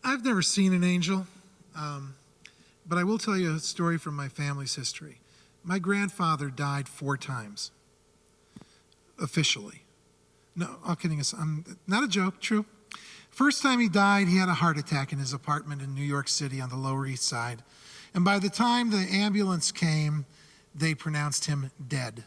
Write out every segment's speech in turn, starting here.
I've never seen an angel, but I will tell you a story from my family's history. My grandfather died 4 times, officially. No, all kidding aside, not a joke, true. First time he died, he had a heart attack in his apartment in New York City on the Lower East Side. And by the time the ambulance came, they pronounced him dead.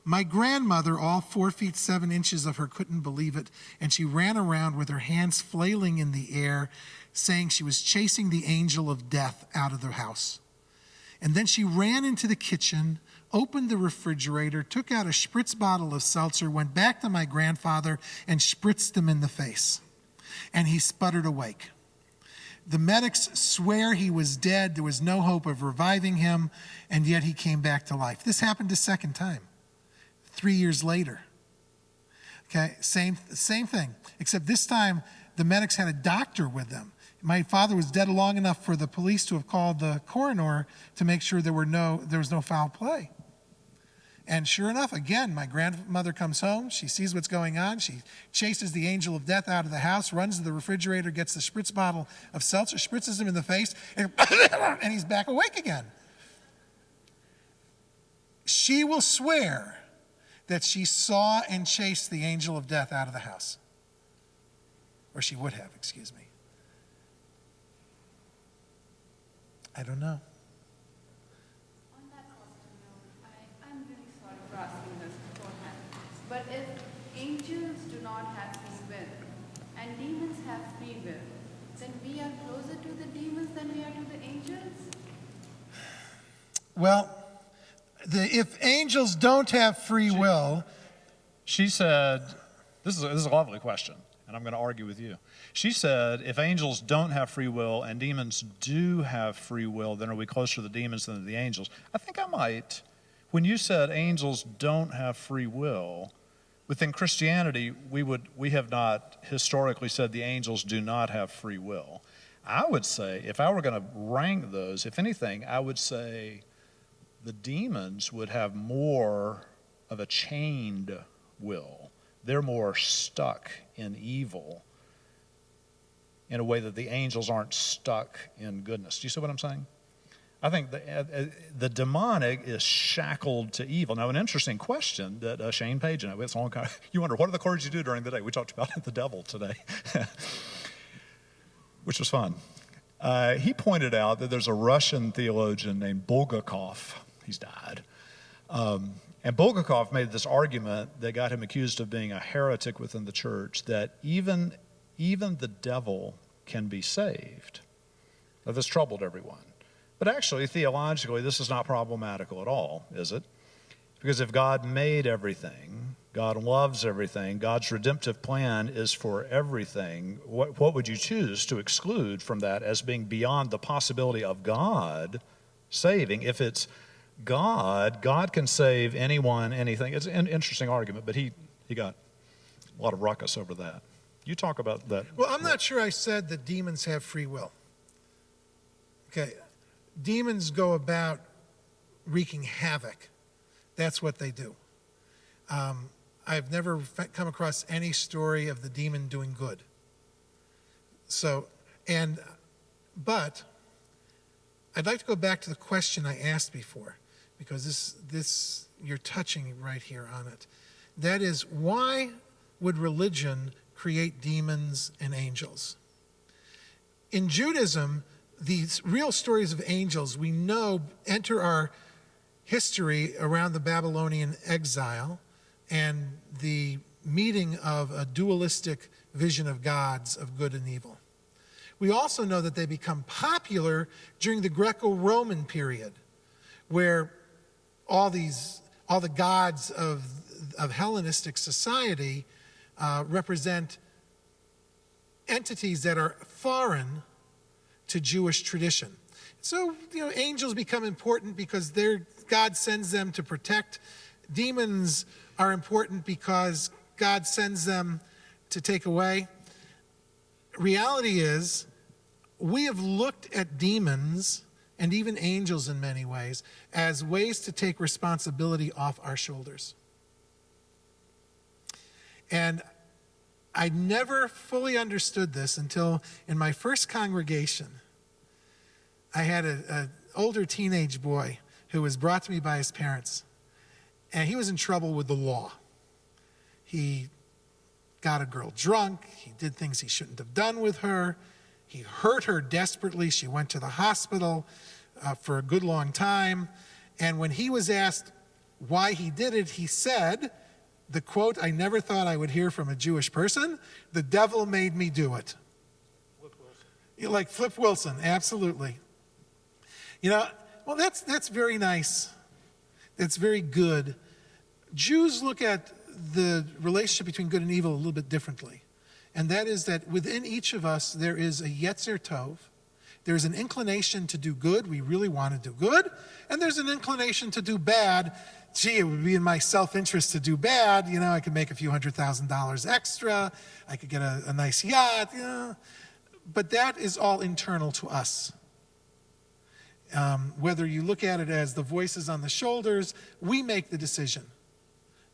My grandmother, all 4 feet 7 inches of her, couldn't believe it, and she ran around with her hands flailing in the air, saying she was chasing the angel of death out of the house. And then she ran into the kitchen, opened the refrigerator, took out a spritz bottle of seltzer, went back to my grandfather, and spritzed him in the face. And he sputtered awake. The medics swear he was dead. There was no hope of reviving him, and yet he came back to life. This happened a second time, 3 years later. Okay, same thing, except this time the medics had a doctor with them. My father was dead long enough for the police to have called the coroner to make sure there was no foul play. And sure enough, again, my grandmother comes home. She sees what's going on. She chases the angel of death out of the house, runs to the refrigerator, gets the spritz bottle of seltzer, spritzes him in the face, and he's back awake again. She will swear that she saw and chased the angel of death out of the house. Or she would have, excuse me. I don't know. On that positive note, I'm really sorry for asking this beforehand, but if angels do not have free will and demons have free will, then we are closer to the demons than we are to the angels? Well, if angels don't have free will... She said, this is a lovely question, and I'm going to argue with you. She said, if angels don't have free will and demons do have free will, then are we closer to the demons than to the angels? I think I might. When you said angels don't have free will, within Christianity, we have not historically said the angels do not have free will. I would say, if I were going to rank those, if anything, I would say the demons would have more of a chained will. They're more stuck in evil in a way that the angels aren't stuck in goodness. Do you see what I'm saying? I think the demonic is shackled to evil. Now, an interesting question that Shane Page and it's long kind of, you wonder, what are the chords you do during the day? We talked about the devil today, which was fun. He pointed out that there's a Russian theologian named Bulgakov. He's died. And Bulgakov made this argument that got him accused of being a heretic within the church, that even the devil can be saved. Now, this troubled everyone. But actually, theologically, this is not problematical at all, is it? Because if God made everything, God loves everything, God's redemptive plan is for everything, what would you choose to exclude from that as being beyond the possibility of God saving? If it's God can save anyone, anything. It's an interesting argument, but he got a lot of ruckus over that. You talk about that. Well, I'm not sure I said that demons have free will. Okay, demons go about wreaking havoc. That's what they do. I've never come across any story of the demon doing good. But I'd like to go back to the question I asked before, because this you're touching right here on it. That is, why would religion create demons and angels? In Judaism, these real stories of angels we know enter our history around the Babylonian exile and the meeting of a dualistic vision of gods of good and evil. We also know that they become popular during the Greco-Roman period, where all the gods of Hellenistic society represent entities that are foreign to Jewish tradition. So, angels become important because God sends them to protect. Demons are important because God sends them to take away. Reality is, we have looked at demons and even angels in many ways as ways to take responsibility off our shoulders. And I never fully understood this until in my first congregation, I had an older teenage boy who was brought to me by his parents, and he was in trouble with the law. He got a girl drunk. He did things he shouldn't have done with her. He hurt her desperately. She went to the hospital for a good long time. And when he was asked why he did it, he said, the quote I never thought I would hear from a Jewish person, "The devil made me do it." Flip Wilson. Like Flip Wilson, absolutely. Well, that's very nice. That's very good. Jews look at the relationship between good and evil a little bit differently. And that is that within each of us, there is a Yetzer Tov. There's an inclination to do good. We really want to do good. And there's an inclination to do bad. Gee, it would be in my self-interest to do bad. I could make a few $100,000 extra. I could get a nice yacht. But that is all internal to us. Whether you look at it as the voices on the shoulders, we make the decision,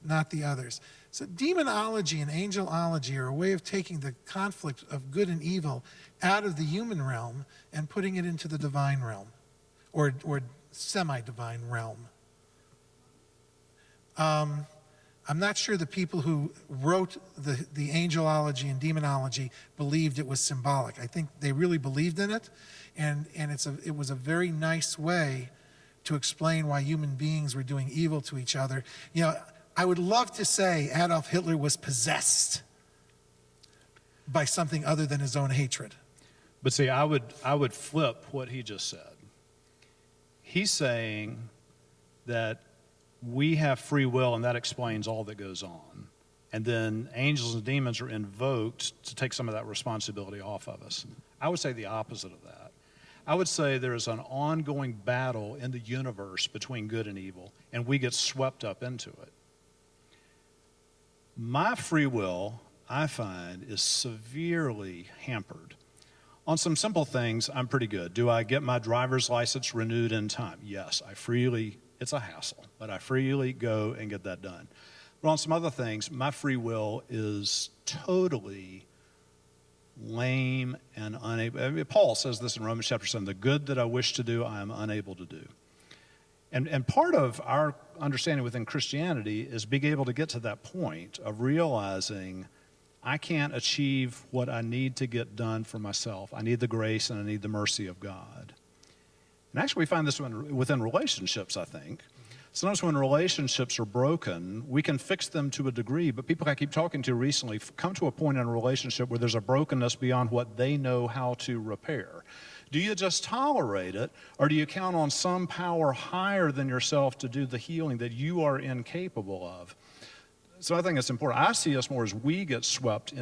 not the others. So demonology and angelology are a way of taking the conflict of good and evil out of the human realm and putting it into the divine realm, or semi-divine realm. I'm not sure the people who wrote the angelology and demonology believed it was symbolic. I think they really believed in it, and it was a very nice way to explain why human beings were doing evil to each other. I would love to say Adolf Hitler was possessed by something other than his own hatred. But see, I would flip what he just said. He's saying that we have free will, and that explains all that goes on. And then angels and demons are invoked to take some of that responsibility off of us. I would say the opposite of that. I would say there is an ongoing battle in the universe between good and evil, and we get swept up into it. My free will, I find, is severely hampered. On some simple things, I'm pretty good. Do I get my driver's license renewed in time? Yes, it's a hassle, but I freely go and get that done. But on some other things, my free will is totally lame and unable. Paul says this in Romans chapter 7, the good that I wish to do, I am unable to do. And part of our understanding within Christianity is being able to get to that point of realizing I can't achieve what I need to get done for myself. I need the grace and I need the mercy of God. And actually we find this within relationships, I think. Sometimes when relationships are broken, we can fix them to a degree, but people I keep talking to recently come to a point in a relationship where there's a brokenness beyond what they know how to repair. Do you just tolerate it, or do you count on some power higher than yourself to do the healing that you are incapable of? So I think it's important. I see us more as we get swept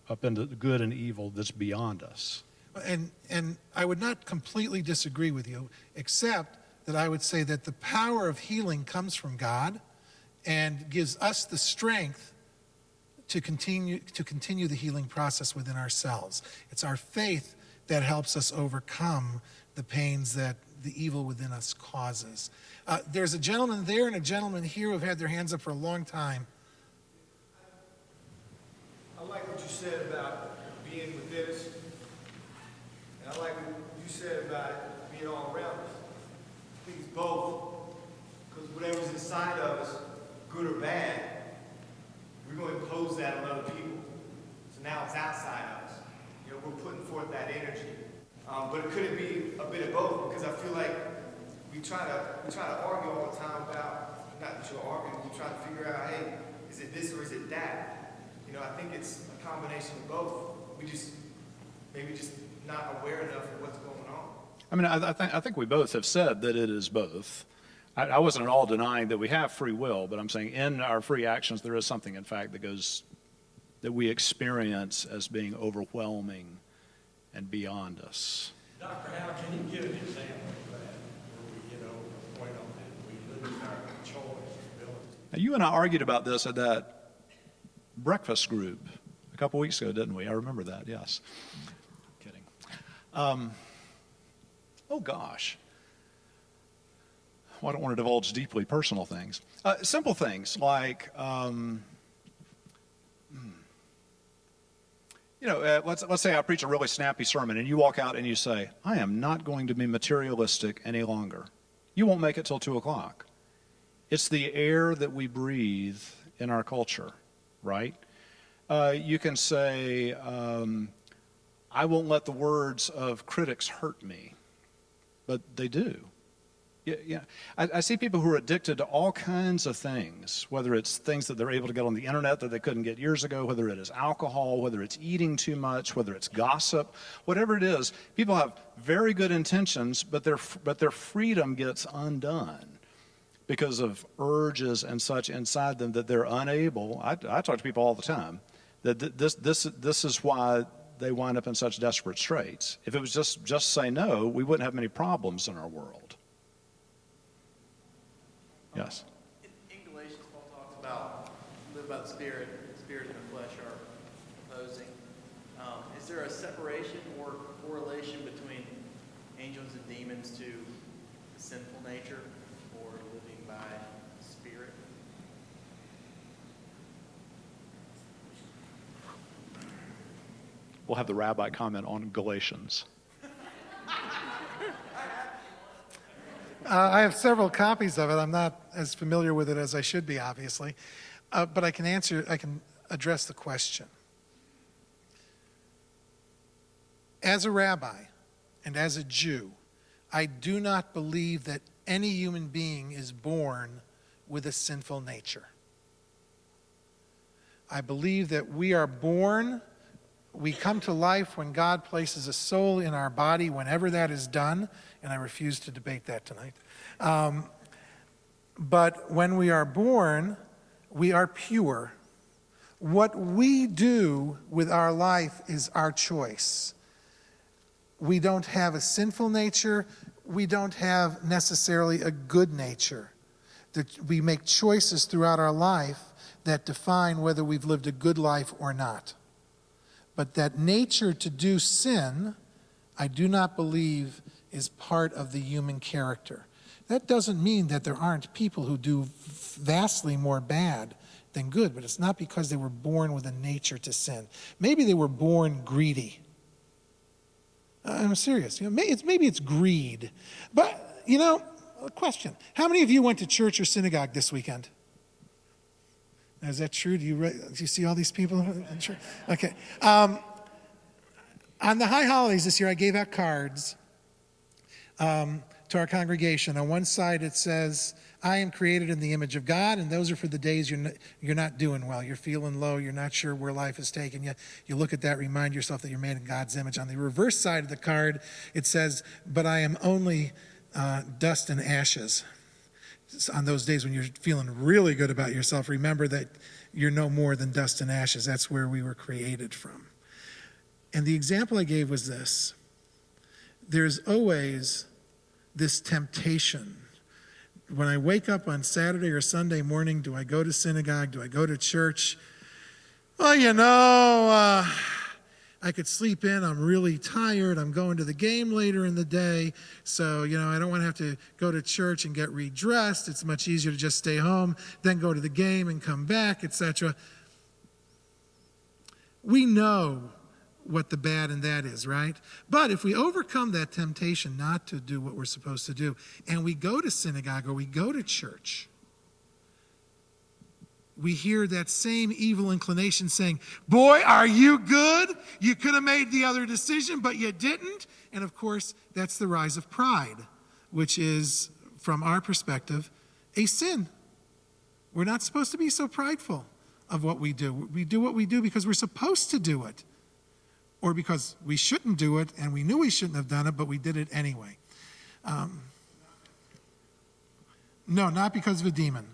up into good and evil that's beyond us. And I would not completely disagree with you, except that I would say that the power of healing comes from God and gives us the strength to continue the healing process within ourselves. It's our faith that helps us overcome the pains that the evil within us causes. There's a gentleman there and a gentleman here who have had their hands up for a long time. I like what you said about being within us, and I like what you said about being all around us. I think it's both, because whatever's inside of us, good or bad, we're going to impose that on other people. So now it's outside of us. We're putting forth that energy. But it could be a bit of both, because I feel like we try to argue all the time about, not that you're arguing, we try to figure out, hey, is it this or is it that? I think it's a combination of both. We maybe just not aware enough of what's going on. I mean, I think we both have said that it is both. I wasn't at all denying that we have free will, but I'm saying in our free actions there is something, in fact, that we experience as being overwhelming and beyond us. Dr. Howell, can you give an example of that, where we point on that we lose our control and ability? Now, you and I argued about this at that breakfast group a couple weeks ago, didn't we? I remember that, yes. Kidding. Oh, gosh. Well, I don't want to divulge deeply personal things. Simple things like Let's say I preach a really snappy sermon and you walk out and you say, I am not going to be materialistic any longer. You won't make it till 2 o'clock. It's the air that we breathe in our culture, right? You can say, I won't let the words of critics hurt me, but they do. Yeah. I see people who are addicted to all kinds of things, whether it's things that they're able to get on the internet that they couldn't get years ago, whether it is alcohol, whether it's eating too much, whether it's gossip, whatever it is. People have very good intentions, but their freedom gets undone because of urges and such inside them that they're unable. I talk to people all the time that this is why they wind up in such desperate straits. If it was just say no, we wouldn't have many problems in our world. Yes. In Galatians, Paul talks about live by the Spirit and the flesh are opposing. Is there a separation or correlation between angels and demons to the sinful nature or living by the Spirit? We'll have the rabbi comment on Galatians. I have several copies of it. I'm not as familiar with it as I should be, obviously. But I can address the question. As a rabbi and as a Jew, I do not believe that any human being is born with a sinful nature. I believe that we are born, we come to life when God places a soul in our body, whenever that is done, and I refuse to debate that tonight. But when we are born, we are pure. What we do with our life is our choice. We don't have a sinful nature. We don't have necessarily a good nature. We make choices throughout our life that define whether we've lived a good life or not. But that nature to do sin, I do not believe is part of the human character. That doesn't mean that there aren't people who do vastly more bad than good, but it's not because they were born with a nature to sin. Maybe they were born greedy. I'm serious. Maybe it's greed. But, a question. How many of you went to church or synagogue this weekend? Now, is that true? Do you see all these people in church? Okay. On the high holidays this year, I gave out cards to our congregation. On one side, it says, I am created in the image of God, and those are for the days you're not doing well. You're feeling low. You're not sure where life is taking you. You look at that, remind yourself that you're made in God's image. On the reverse side of the card, it says, but I am only dust and ashes. On those days when you're feeling really good about yourself, remember that you're no more than dust and ashes. That's where we were created from. And the example I gave was this. There's always this temptation. When I wake up on Saturday or Sunday morning, do I go to synagogue? Do I go to church? Well, I could sleep in. I'm really tired. I'm going to the game later in the day. So, I don't want to have to go to church and get redressed. It's much easier to just stay home, then go to the game and come back, etc. We know what the bad in that is, right? But if we overcome that temptation not to do what we're supposed to do, and we go to synagogue or we go to church, we hear that same evil inclination saying, boy, are you good? You could have made the other decision, but you didn't. And of course, that's the rise of pride, which is, from our perspective, a sin. We're not supposed to be so prideful of what we do. We do what we do because we're supposed to do it, or because we shouldn't do it and we knew we shouldn't have done it, but we did it anyway. No, not because of a demon.